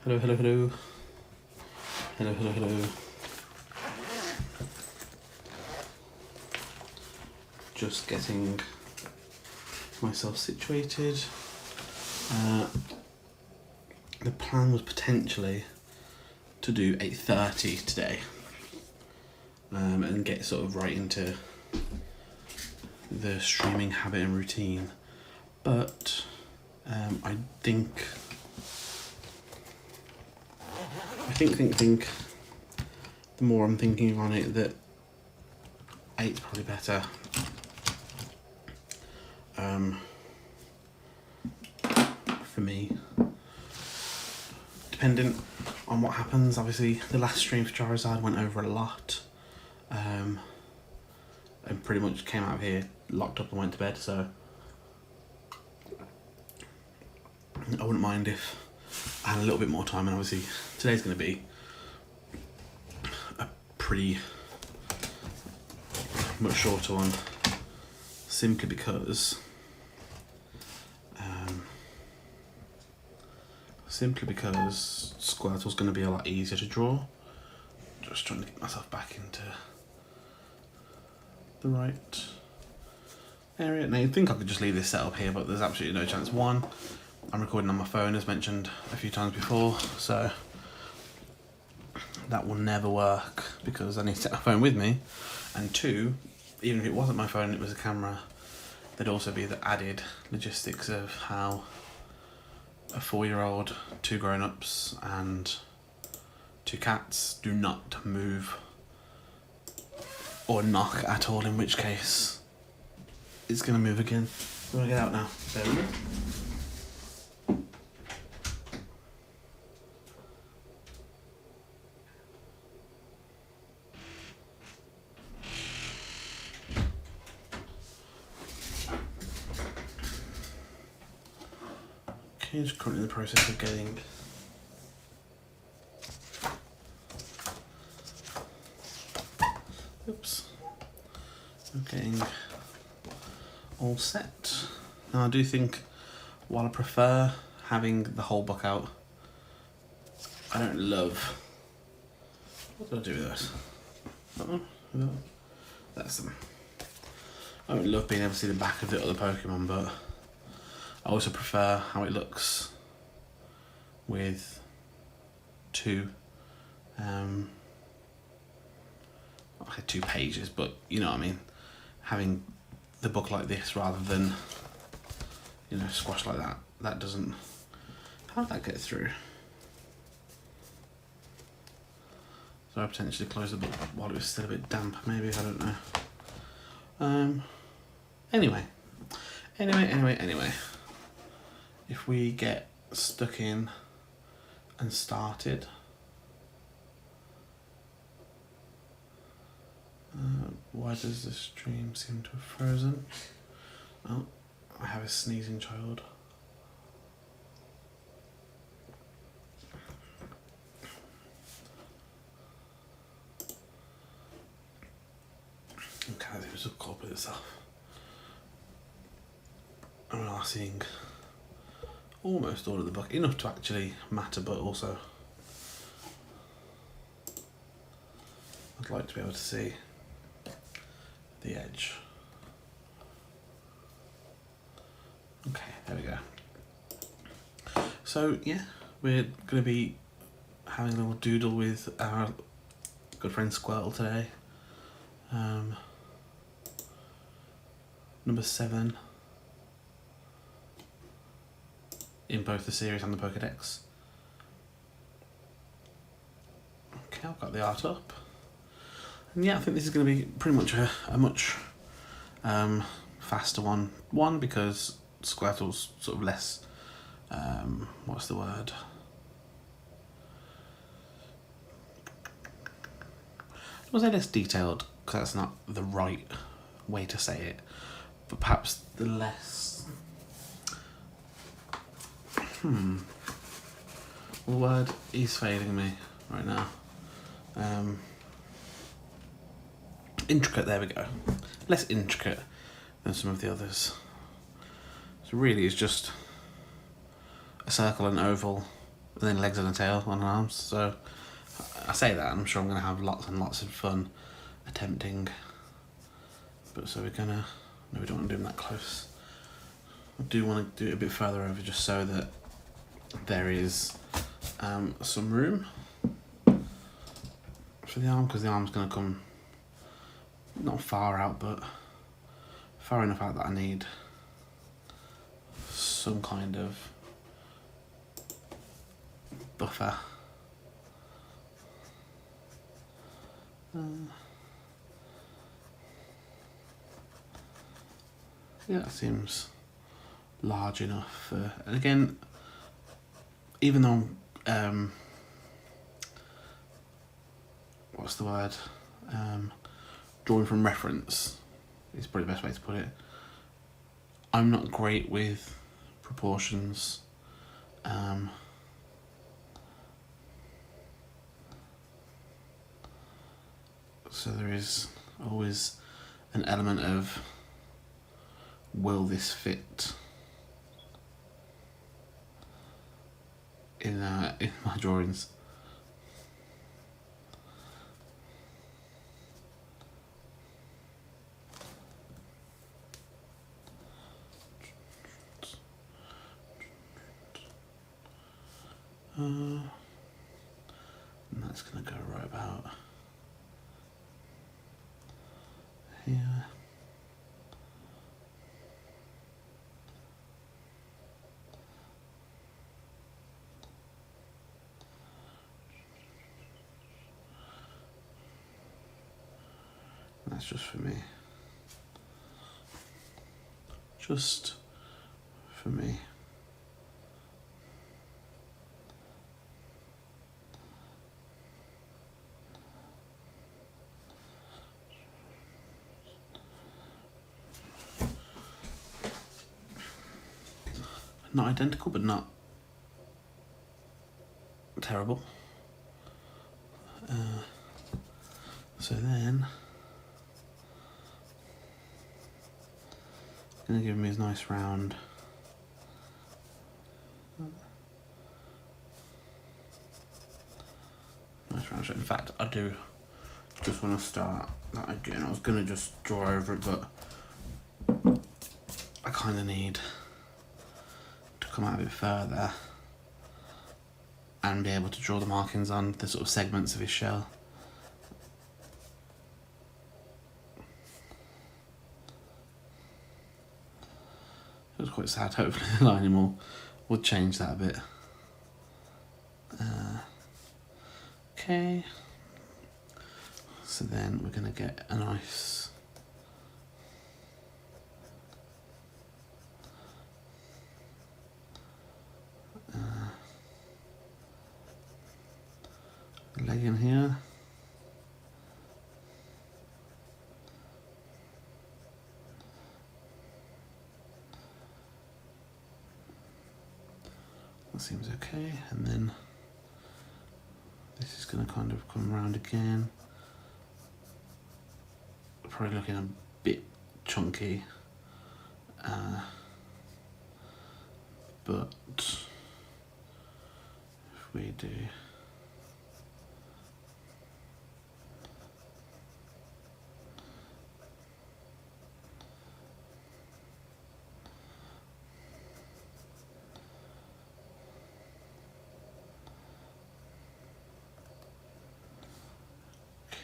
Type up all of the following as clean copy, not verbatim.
Hello, hello, hello. Hello, hello, hello. Just getting myself situated. The plan was potentially to do 8:30 today, and get sort of right into the streaming habit and routine, but I think the more I'm thinking on it, that 8's probably better. For me, depending on what happens. Obviously, the last stream for Charizard went over a lot, and pretty much came out of here locked up and went to bed. So I wouldn't mind if I had a little bit more time. And obviously, today's going to be a pretty much shorter one, simply because Squirtle's going to be a lot easier to draw. Just trying to get myself back into the right area. Now, you'd think I could just leave this set up here, but there's absolutely no chance. One, I'm recording on my phone, as mentioned a few times before, so that will never work because I need to take my phone with me. And two, even if it wasn't my phone, it was a camera, there'd also be the added logistics of how a 4-year-old, 2 grown-ups and 2 cats do not move or knock at all, in which case it's going to move again. I'm going to get out now. There we go. Okay, just currently in the process of getting all set. Now, I do think, while I prefer having the whole book out, I don't love... What do I do with this? No. That's them. I don't love being able to see the back of the other Pokemon, but I also prefer how it looks with 2 okay, 2 pages, but you know what I mean, having the book like this rather than, you know, squashed like that. That doesn't... How did that get through? So I potentially closed the book while it was still a bit damp, maybe, I don't know. Anyway. If we get stuck in and started, why does the stream seem to have frozen? Oh, I have a sneezing child. Okay, I think it's a copy itself. I'm now seeing almost all of the book, enough to actually matter, but also I'd like to be able to see the edge. Okay, there we go. So yeah, we're going to be having a little doodle with our good friend Squirtle today. Number 7 in both the series and the Pokedex. Okay, I've got the art up. And yeah, I think this is going to be pretty much a much faster one. One, because Squirtle's sort of less, what's the word? I would say less detailed, because that's not the right way to say it, but perhaps the less... The word is failing me right now. Intricate, there we go. Less intricate than some of the others. So really it's just a circle and oval and then legs and a tail on arms. So I say that, I'm sure I'm going to have lots and lots of fun attempting. But so we're gonna, no, we don't want to do them that close. I do want to do it a bit further over just so that there is some room for the arm, because the arm's going to come not far out, but far enough out that I need some kind of buffer. Yeah, that seems large enough. And again, even though what's the word? Drawing from reference is probably the best way to put it. I'm not great with proportions. So there is always an element of, will this fit in my drawings? And that's going to go right about here. That's just for me. Just for me. Not identical, but not terrible. So then, it's going to give me a nice round. Nice round shape. In fact, I do just want to start that again. I was going to just draw over it, but I kind of need to come out a bit further and be able to draw the markings on the sort of segments of his shell. It was quite sad. Hopefully the lining will change that a bit. Okay. So then we're going to get a nice leg in here. That seems okay, and then this is going to kind of come around again. Probably looking a bit chunky, but if we do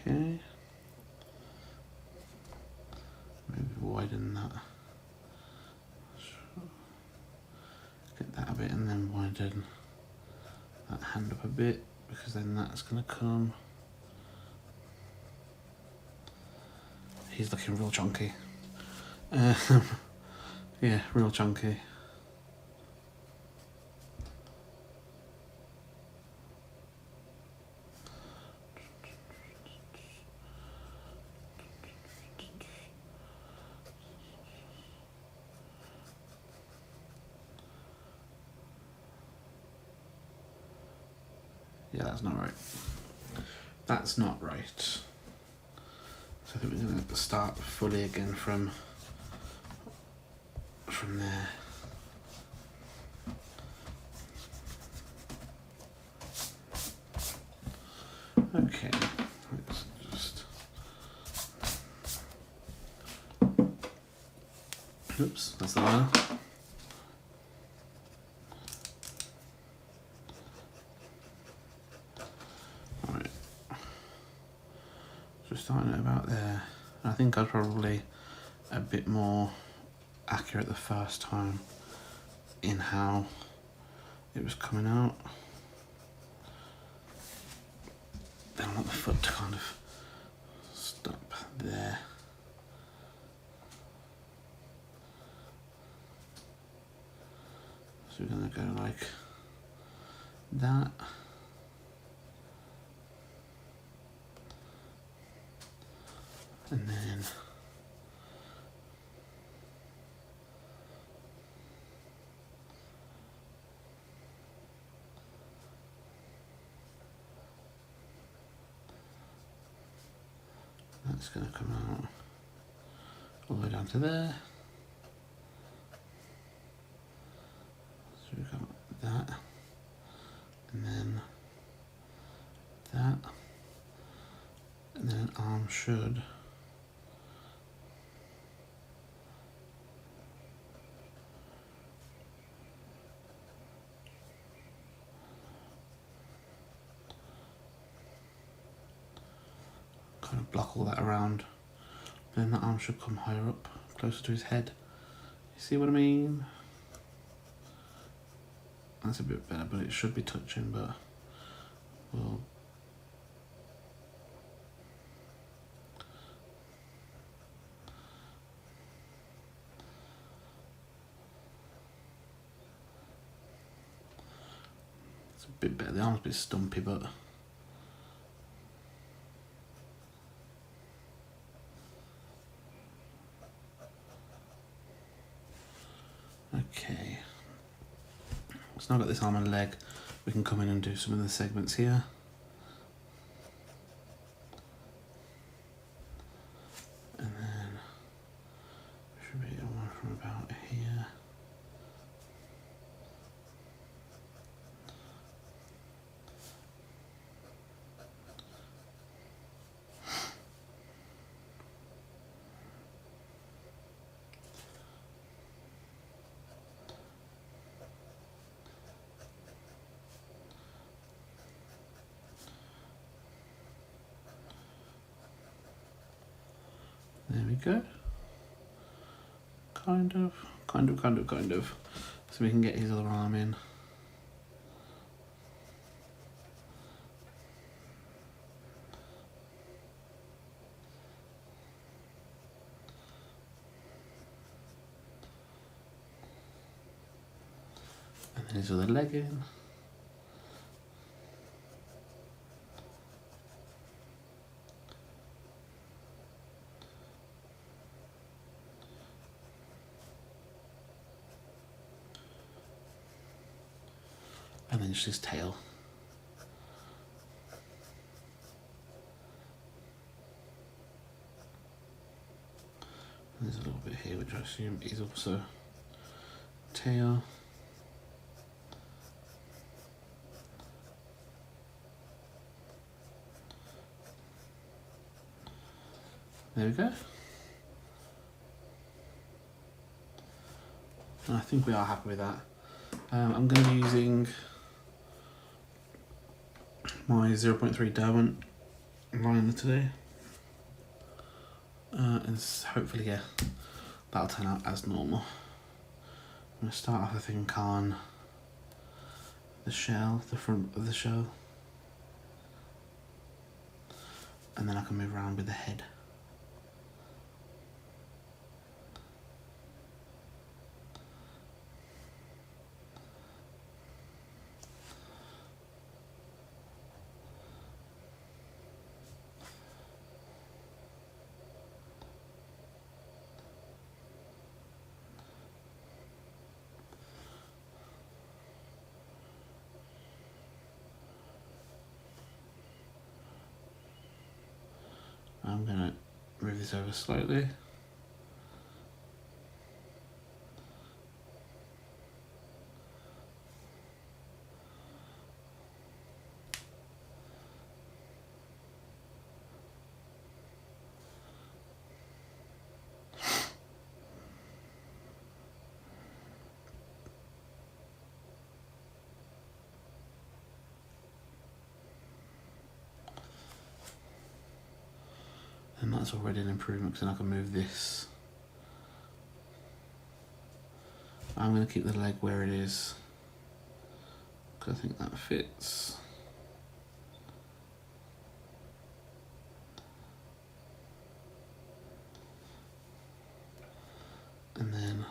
okay. Maybe widen that. Get that a bit and then widen that hand up a bit, because then that's going to come. He's looking real chunky. Yeah, real chunky. Yeah, that's not right. That's not right. So I think we're going to start fully again from there. Oops, that's the one. Alright. So starting at about there. I think I was probably a bit more accurate the first time in how it was coming out. Then I want the foot to kind of stop there. So we're going to go like that. And then that's going to come out all the way down to there. So we've got that, and then that, and then an arm should kind of block all that around. Then the arm should come higher up, closer to his head. You see what I mean? That's a bit better, but it should be touching, but we'll it's a bit better. The arm's a bit stumpy, but okay. So now I've got this arm and leg, we can come in and do some of the segments here. And then should be one from about here. There we go. Kind of. So we can get his other arm in. And then his other leg in. And then just his tail. And there's a little bit here which I assume is also tail. There we go. And I think we are happy with that. I'm going to be using my 0.3 Derwent liner today. And hopefully, yeah, that'll turn out as normal. I'm going to start off, I think, on the shell, the front of the shell. And then I can move around with the head. I'm going to move this over slightly. that's already an improvement, because then I can move this. I'm going to keep the leg where it is, because I think that fits. And then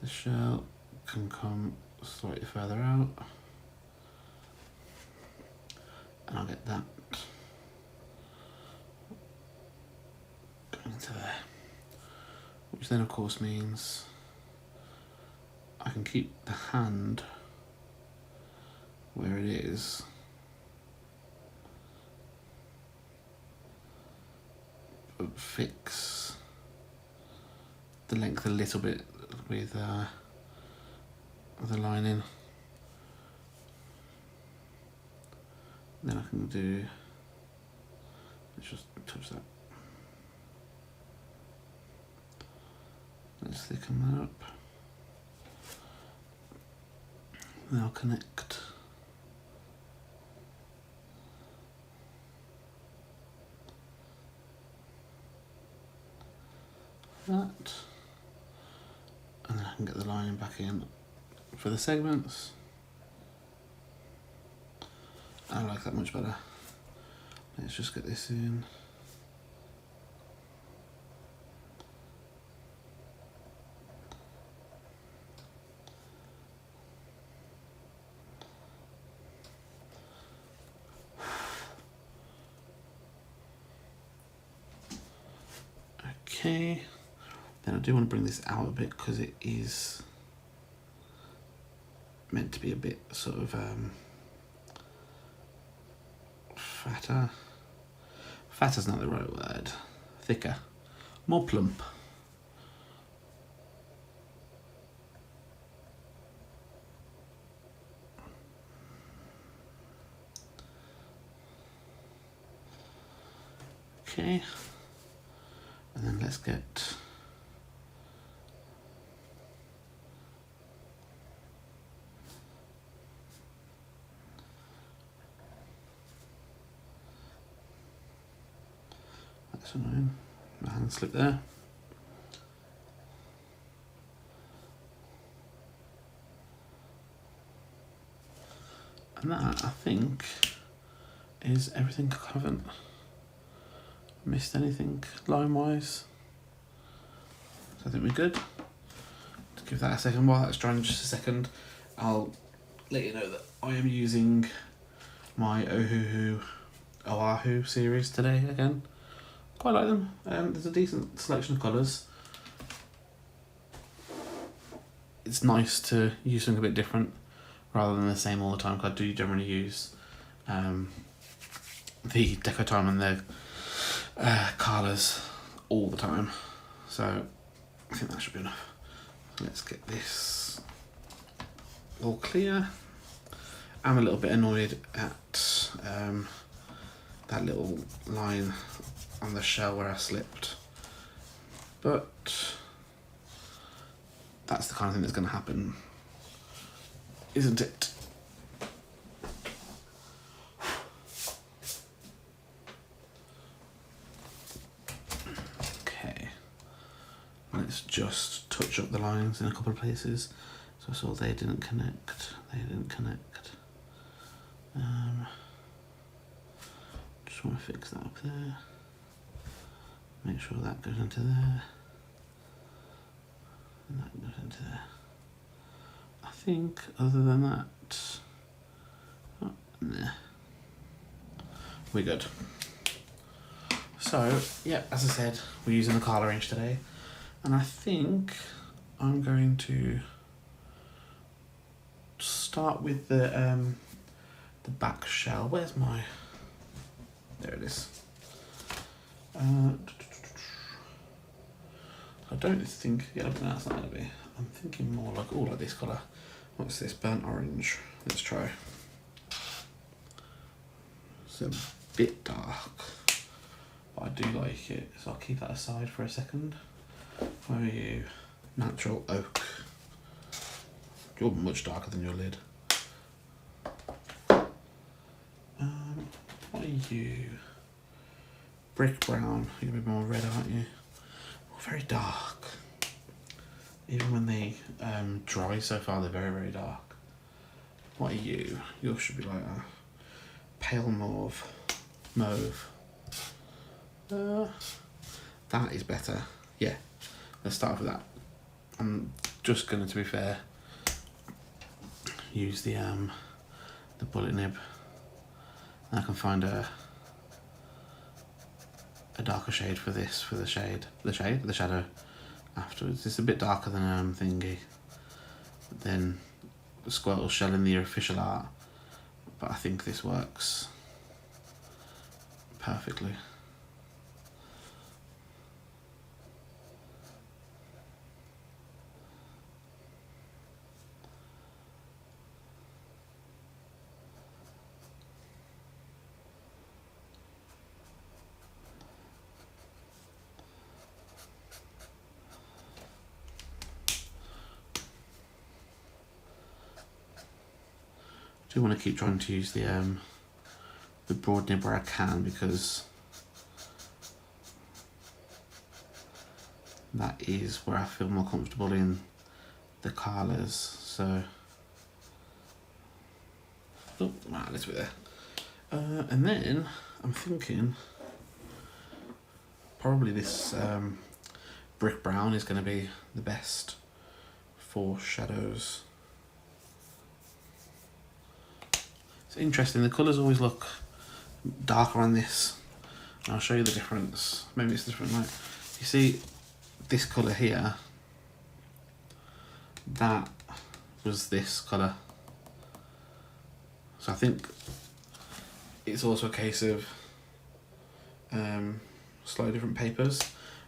the shell can come slightly further out, and I'll get that going into there, which then of course means I can keep the hand where it is, but fix the length a little bit with the lining. Then I can do, let's just touch that. Let's thicken that up. Then I'll connect that, and then I can get the lining back in for the segments. I like that much better. Let's just get this in. Okay, then I do want to bring this out a bit, because it is meant to be a bit sort of fatter. Fatter's not the right word. Thicker, more plump. Okay, and then let's get that's annoying. My hand slipped there. And that, I think, is everything. I haven't missed anything line-wise. So I think we're good. To give that a second, while that's drying just a second, I'll let you know that I am using my Oahu series today again. Quite like them. There's a decent selection of colours. It's nice to use something a bit different rather than the same all the time, because I do generally use the Deco Time and the colours all the time. So I think that should be enough. Let's get this all clear. I'm a little bit annoyed at that little line on the shell where I slipped, but that's the kind of thing that's going to happen, isn't it? Okay, let's just touch up the lines in a couple of places. So I saw they didn't connect. Just want to fix that up there. Make sure that goes into there. And that goes into there. I think other than that, nah, we're good. So yeah, as I said, we're using the Carla range today, and I think I'm going to start with the back shell. Where's my? There it is. I don't think, yeah, that's not going to be. I'm thinking more like, oh, like this colour. What's this? Burnt orange. Let's try. It's a bit dark, but I do like it, so I'll keep that aside for a second. Where are you? Natural oak. You're much darker than your lid. What are you? brick brown. You're gonna be more red, aren't you? Oh, very dark. Even when they dry so far, they're very, very dark. What are you? Yours should be like a pale mauve. That is better. Yeah, let's start with that. I'm just gonna, to be fair, use the bullet nib. And I can find a darker shade for this, for the shadow afterwards. It's a bit darker than thingy, than the Squirtle shell in the official art, but I think this works perfectly. I do want to keep trying to use the broad nib where I can, because that is where I feel more comfortable in the colours. So, oh, right, let's put it there. And then I'm thinking probably this brick brown is going to be the best for shadows. It's interesting, the colours always look darker on this. And I'll show you the difference. Maybe it's a different light. You see this colour here, that was this colour. So I think it's also a case of slightly different papers,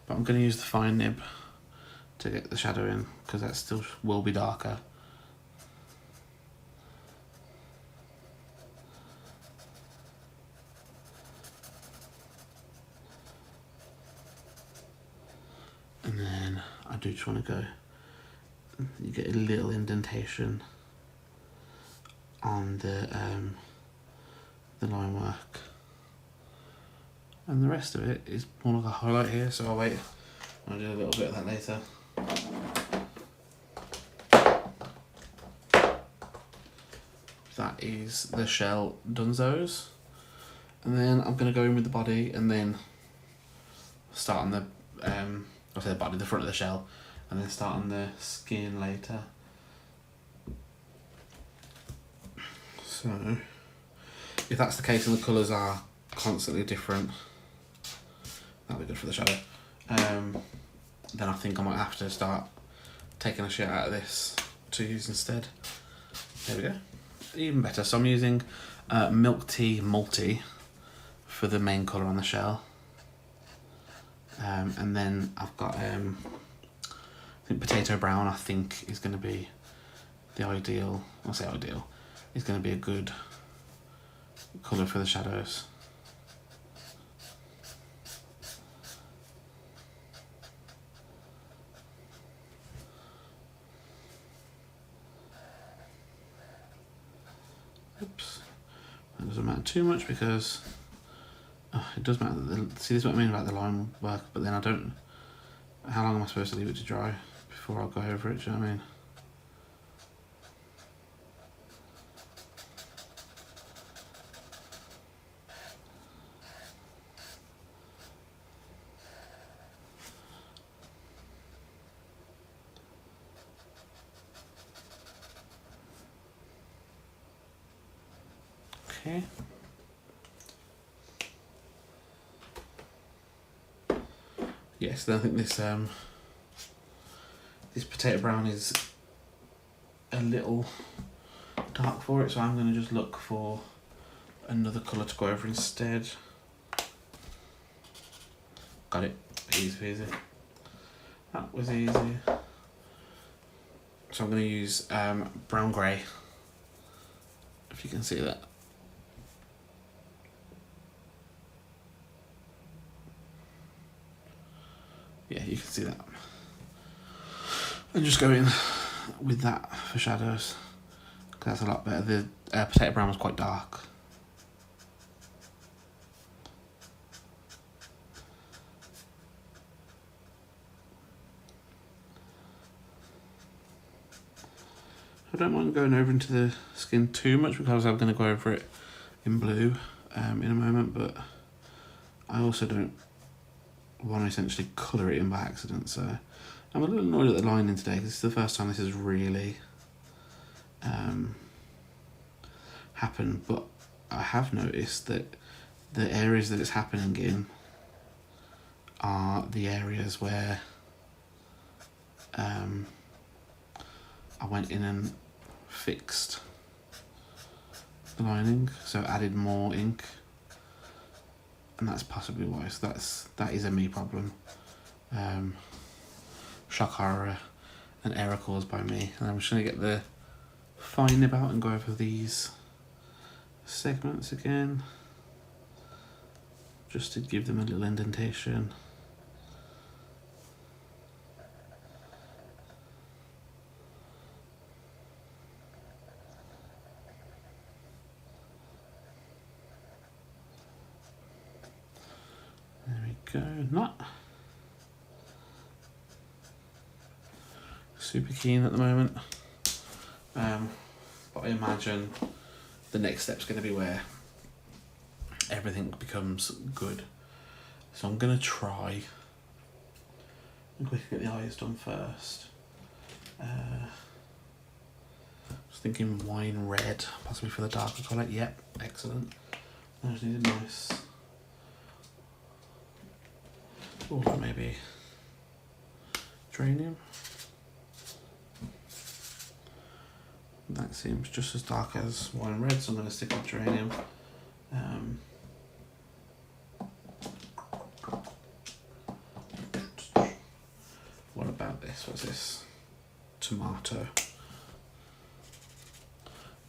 but I'm going to use the fine nib to get the shadow in, because that still will be darker. And then I do just want to go, you get a little indentation on the line work, and the rest of it is more like a highlight here, so I'll wait, I'll do a little bit of that later. That is the shell dunzos, and then I'm going to go in with the body, and then start on the I'll say the body, the front of the shell, and then start on the skin later. So, if that's the case and the colours are constantly different, that'll be good for the shadow. Then I think I might have to start taking a shit out of this to use instead. There we go. Even better. So I'm using Milk Tea Multi for the main colour on the shell. And then I've got, I think Potato Brown, I think, is going to be the ideal, I'll say ideal, is going to be a good colour for the shadows. Oops, that doesn't matter too much because it does matter. See, this is what I mean about the line work, but then I don't. How long am I supposed to leave it to dry before I go over it? Do you know what I mean? Okay. Yes, then I think this this Potato Brown is a little dark for it, so I'm going to just look for another colour to go over instead. Got it. Easy peasy. That was easy. So I'm going to use brown grey, if you can see that. Yeah, you can see that. And just go in with that for shadows, because that's a lot better. The Potato Brown was quite dark. I don't mind going over into the skin too much because I'm going to go over it in blue in a moment, but I also don't want to essentially colour it in by accident, so I'm a little annoyed at the lining today because it's the first time this has really happened, but I have noticed that the areas that it's happening in are the areas where I went in and fixed the lining, so added more ink, and that's possibly why. So that is a me problem. Shock horror, an error caused by me, and I'm just going to get the fine nib out and go over these segments again, just to give them a little indentation. There we go. Not super keen at the moment, but I imagine the next step's going to be where everything becomes good. So I'm going to try and quickly get the eyes done first. Just thinking wine red, possibly for the darker colour. Yep, excellent. I just need a nice, oh, maybe geranium. That seems just as dark as wine red, so I'm going to stick with geranium. What about this? What's this? Tomato.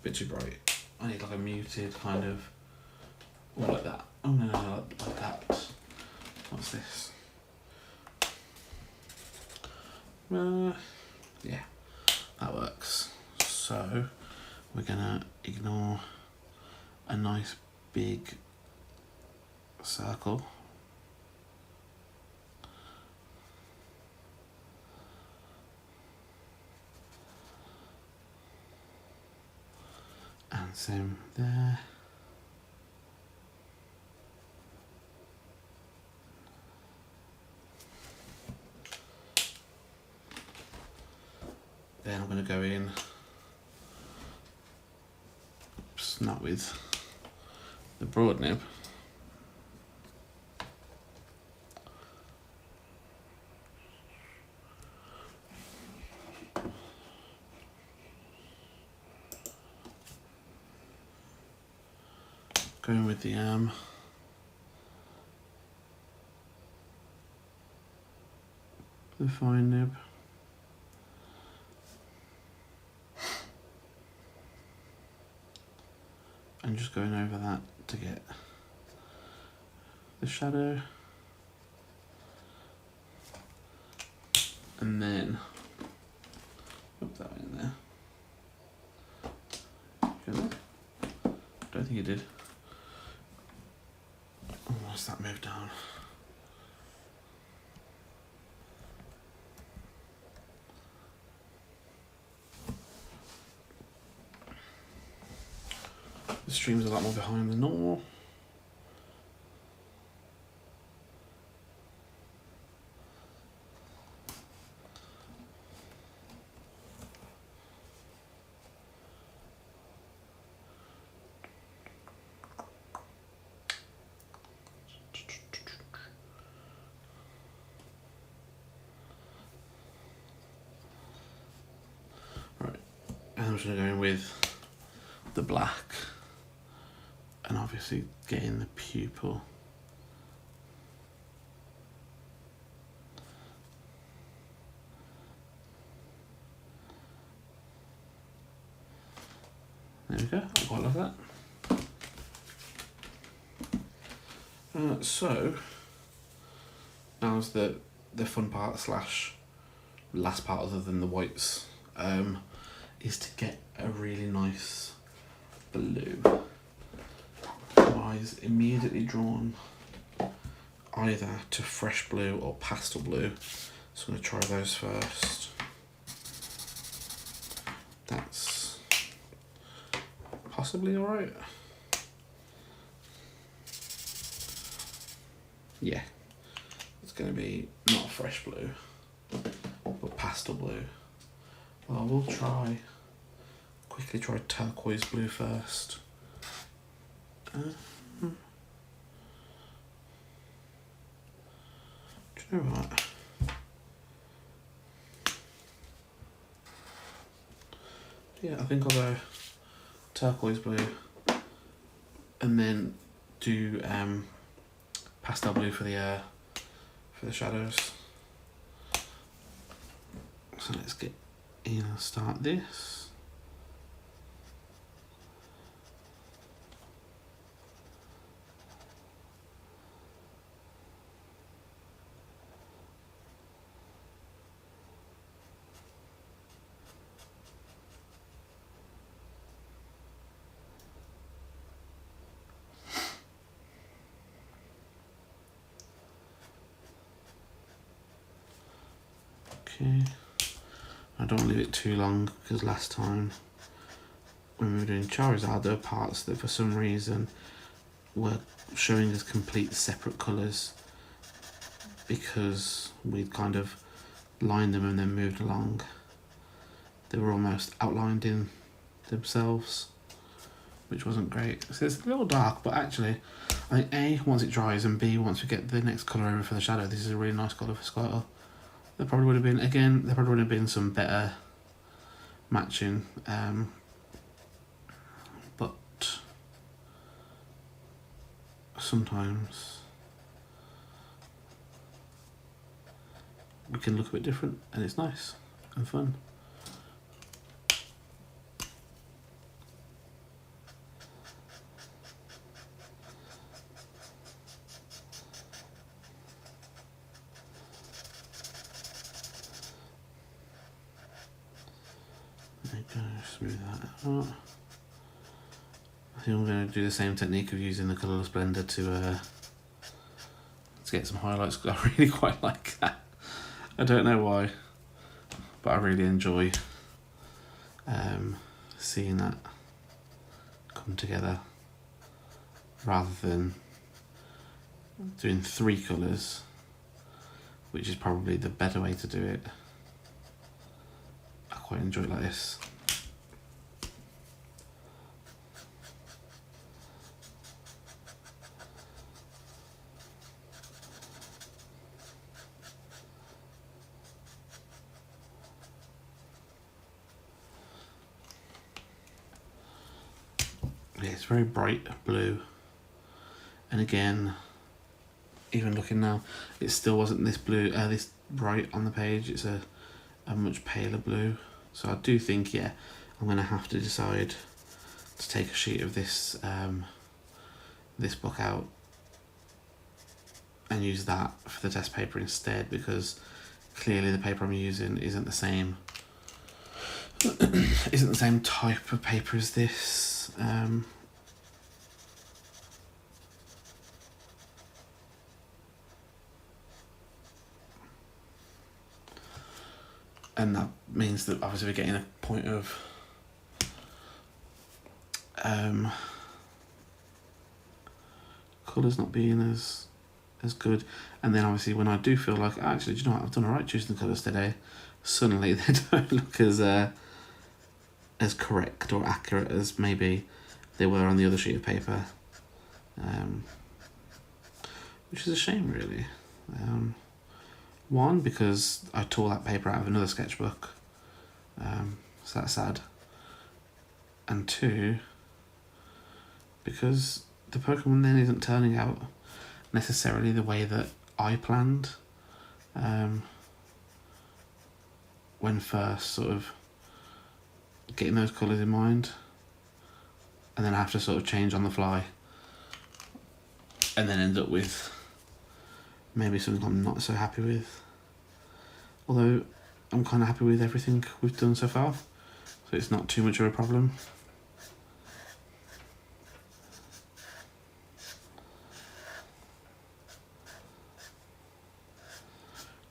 Bit too bright. I need like a muted kind of, or like that. Oh no, like that. What's this? Yeah, that works. So we're gonna ignore a nice big circle. And same there. Then I'm going to go in, oops, not with the broad nib, going with the fine nib. And just going over that to get the shadow. And then, put that in there. Don't think you did. Oh, what's that move down? The stream's a lot more behind than normal. Right, and I'm just going to go in with the black. And obviously getting the pupil. There we go, I quite love that. So, now's the fun part slash last part other than the whites, is to get a really nice blue. Eyes immediately drawn either to fresh blue or pastel blue, so I'm going to try those first. That's possibly alright. Yeah, it's going to be not a fresh blue, but pastel blue. Well, we'll quickly try turquoise blue first. Do you know what? Yeah, I think I'll go turquoise blue and then do pastel blue for the shadows. So let's get in and start this. Okay, I don't want to leave it too long because last time when we were doing Charizard there were parts that for some reason were showing as complete separate colours because we'd kind of lined them and then moved along. They were almost outlined in themselves, which wasn't great. So it's a little dark, but actually I think A, once it dries, and B, once we get the next colour over for the shadow, this is a really nice colour for Squirtle. There probably would have been some better matching, but sometimes we can look a bit different and it's nice and fun. There you go, smooth that out. I think I'm going to do the same technique of using the colourless blender to get some highlights because I really quite like that. I don't know why, but I really enjoy seeing that come together rather than doing 3 colours, which is probably the better way to do it. I quite enjoy it like this. Yeah, it's very bright blue, and again, even looking now, it still wasn't this blue, this bright on the page. It's a much paler blue. So I do think, yeah, I'm gonna have to decide to take a sheet of this this book out and use that for the test paper instead, because clearly the paper I'm using isn't the same type of paper as this. And that means that obviously we're getting a point of colours not being as good, and then obviously when I do feel like actually, do you know what, I've done alright choosing the colours today, suddenly they don't look as correct or accurate as maybe they were on the other sheet of paper, which is a shame really. One, because I tore that paper out of another sketchbook, so that's sad. And 2, because the Pokemon then isn't turning out necessarily the way that I planned when first sort of getting those colours in mind, and then I have to sort of change on the fly and then end up with maybe something I'm not so happy with. Although I'm kind of happy with everything we've done so far, so it's not too much of a problem.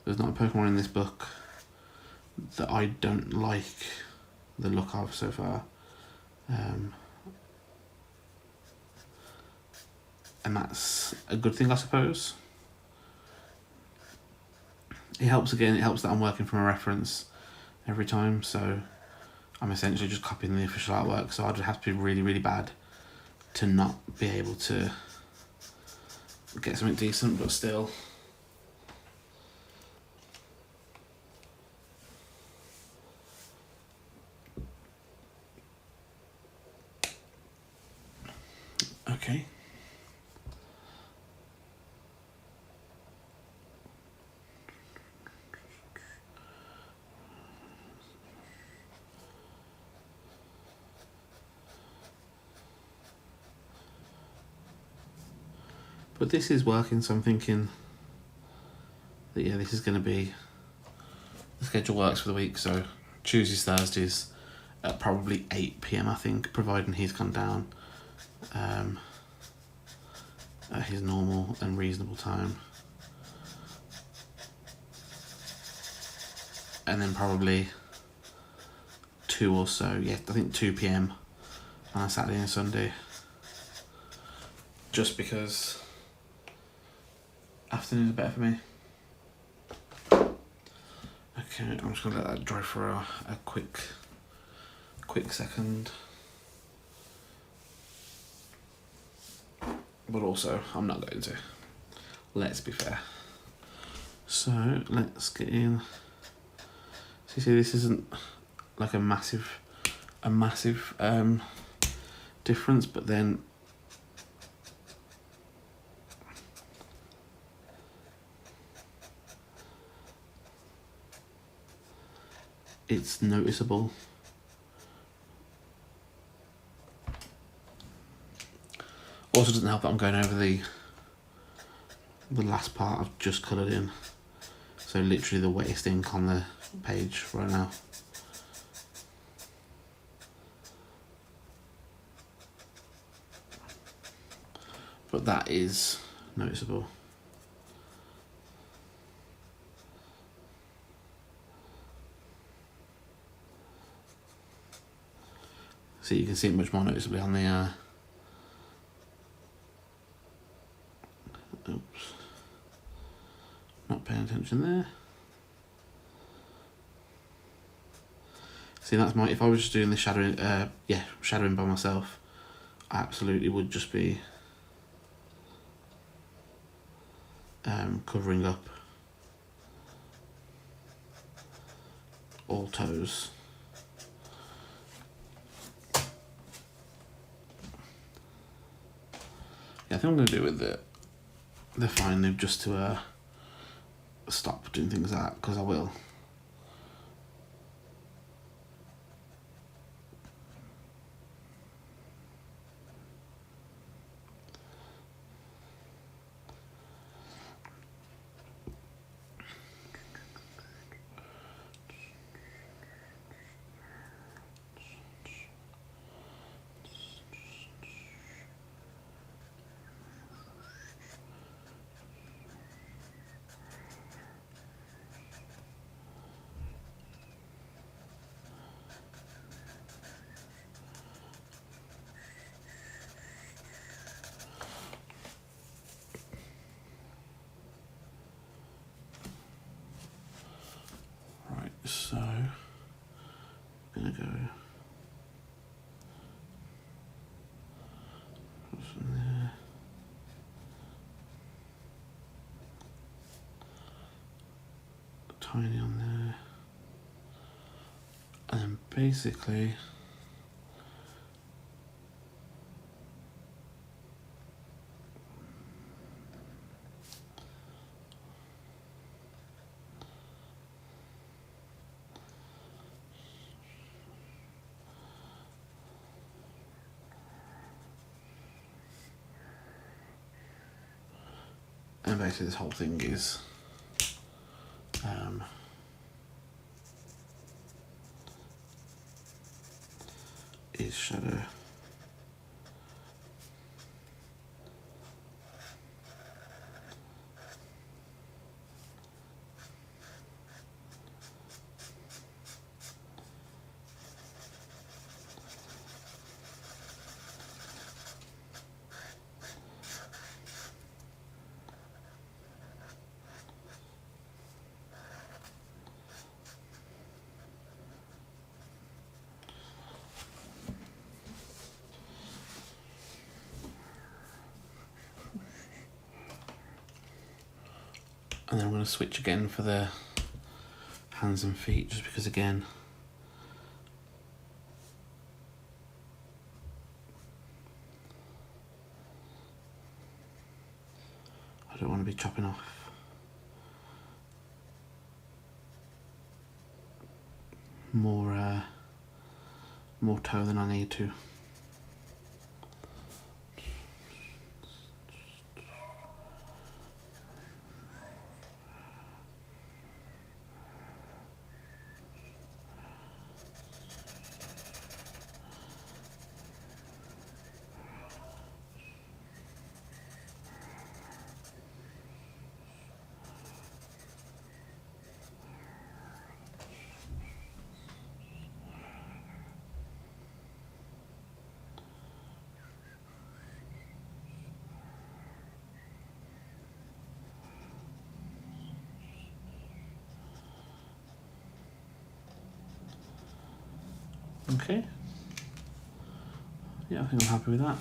There's not a Pokemon in this book that I don't like the look of so far. and that's a good thing, I suppose. It helps that I'm working from a reference every time, so I'm essentially just copying the official artwork, so I'd have to be really, really bad to not be able to get something decent, but still. Okay. But this is working, so I'm thinking that yeah, this is going to be, the schedule works for the week, so Tuesdays, Thursdays at probably 8 PM I think, providing he's gone down at his normal and reasonable time. And then probably 2 or so, yeah, I think 2 PM on a Saturday and Sunday. Just because afternoons are better for me. Okay, I'm just gonna let that dry for a quick second. But also, I'm not going to. Let's be fair. So, let's get in. So you see, this isn't like a massive difference, but then it's noticeable. Also doesn't help that I'm going over the last part I've just coloured in. So literally the wettest ink on the page right now. But that is noticeable. So you can see it much more noticeably on the oops, not paying attention there. See, that's my, if I was just doing the shadowing, shadowing by myself, I absolutely would just be covering up all toes. Yeah, I think I'm going to do it with the fine nib just to stop doing things like that, because I will. So, I'm gonna go from there. Tiny on there. And then basically this whole thing is shadow. And then I'm going to switch again for the hands and feet, just because again, I don't want to be chopping off more toe than I need to. Okay. Yeah, I think I'm happy with that.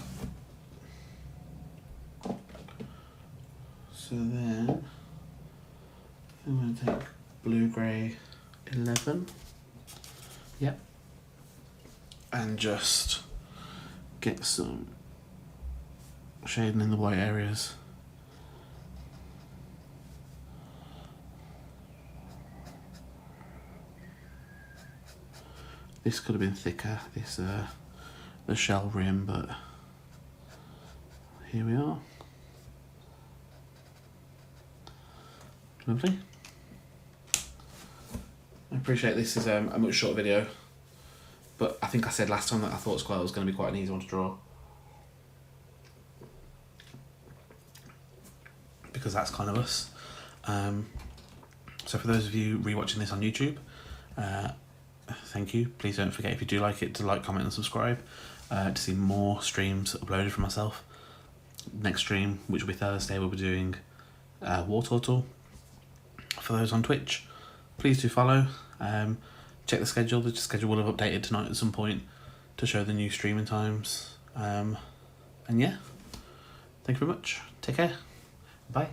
So then I'm going to take blue grey 11. Yep. And just get some shading in the white areas. This could have been thicker, this the shell rim, but here we are. Lovely. I appreciate this is a much shorter video, but I think I said last time that I thought Squirtle was going to be quite an easy one to draw, because that's kind of us. So for those of you rewatching this on YouTube, thank you. Please don't forget, if you do like it, to like, comment and subscribe to see more streams uploaded from myself. Next stream, which will be Thursday, we'll be doing War Turtle. For those on Twitch, please do follow. Check the schedule. The schedule will have updated tonight at some point to show the new streaming times. And yeah, thank you very much. Take care. Bye.